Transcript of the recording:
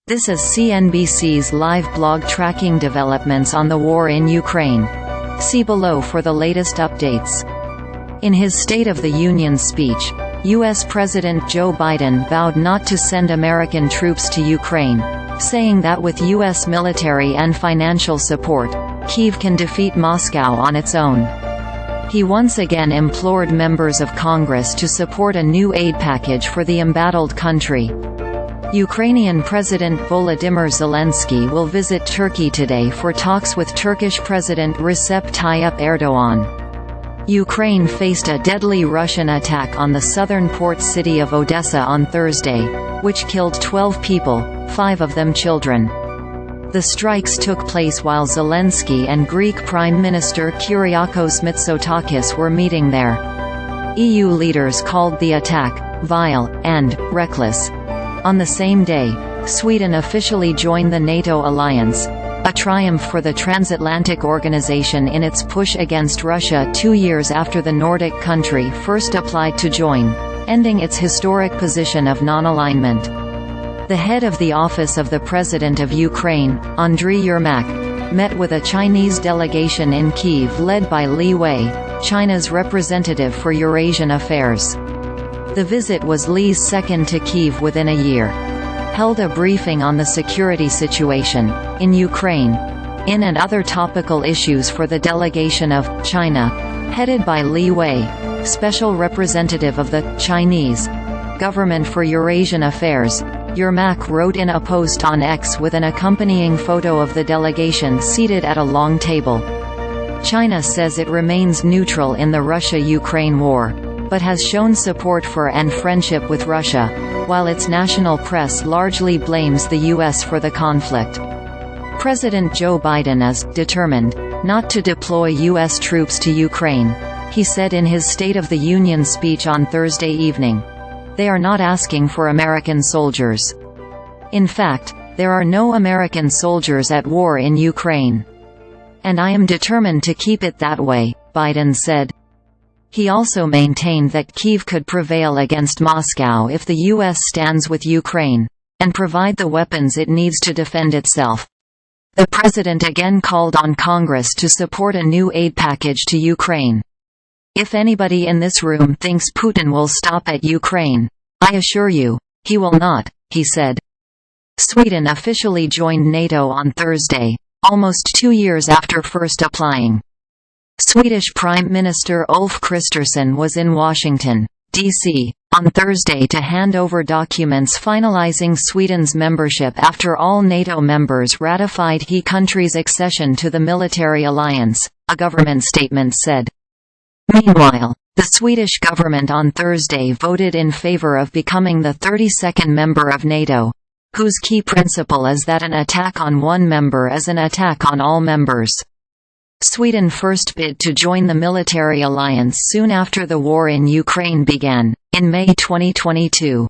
This is CNBC's live blog tracking developments on the war in Ukraine. See below for the latest updates. In his State of the Union speech, U.S. President Joe Biden vowed not to send American troops to Ukraine, saying that with U.S. military and financial support, Kyiv can defeat Moscow on its own. He once again implored members of Congress to support a new aid package for the embattled country. Ukrainian President Volodymyr Zelensky will visit Turkey today for talks with Turkish President Recep Tayyip Erdogan. Ukraine faced a deadly Russian attack on the southern port city of Odessa on Thursday, which killed 12 people, 5 of them children. The strikes took place while Zelensky and Greek Prime Minister Kyriakos Mitsotakis were meeting there. EU leaders called the attack vile and reckless. On the same day, Sweden officially joined the NATO alliance, a triumph for the transatlantic organization in its push against Russia 2 years after the Nordic country first applied to join, ending its historic position of non-alignment. The head of the Office of the President of Ukraine, Andriy Yermak, met with a Chinese delegation in Kyiv led by Li Wei, China's representative for Eurasian affairs. The visit was Li's second to Kyiv within a year. Held a briefing on the security situation in Ukraine, in and other topical issues for the delegation of China, headed by Li Wei, special representative of the Chinese government for Eurasian affairs. Yermak wrote in a post on X with an accompanying photo of the delegation seated at a long table. China says it remains neutral in the Russia-Ukraine war, but has shown support for and friendship with Russia, while its national press largely blames the U.S. for the conflict. President Joe Biden is determined not to deploy U.S. troops to Ukraine, he said in his State of the Union speech on Thursday evening. They are not asking for American soldiers. In fact, there are no American soldiers at war in Ukraine. And I am determined to keep it that way, Biden said. He also maintained that Kyiv could prevail against Moscow if the U.S. stands with Ukraine, and provide the weapons it needs to defend itself. The president again called on Congress to support a new aid package to Ukraine. If anybody in this room thinks Putin will stop at Ukraine, I assure you, he will not, he said. Sweden officially joined NATO on Thursday, almost 2 years after first applying. Swedish Prime Minister Ulf Kristersson was in Washington, D.C., on Thursday to hand over documents finalizing Sweden's membership after all NATO members ratified the country's accession to the military alliance, a government statement said. Meanwhile, the Swedish government on Thursday voted in favor of becoming the 32nd member of NATO, whose key principle is that an attack on one member is an attack on all members. Sweden first bid to join the military alliance soon after the war in Ukraine began, in May 2022.